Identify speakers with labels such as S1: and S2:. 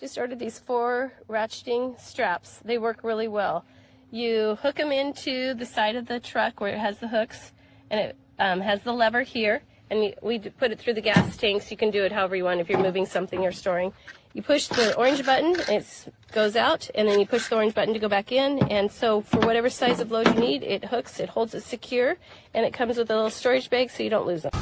S1: Just ordered these 4 ratcheting straps. They work really well. You hook them into the side of the truck where it has the hooks, and it has the lever here, and we put it through the gas tanks. You can do it however you want if you're moving something you're storing. You push the orange button, it goes out, and then you push the orange button to go back in, and so for whatever size of load you need, it hooks, it holds it secure, and it comes with a little storage bag so you don't lose them.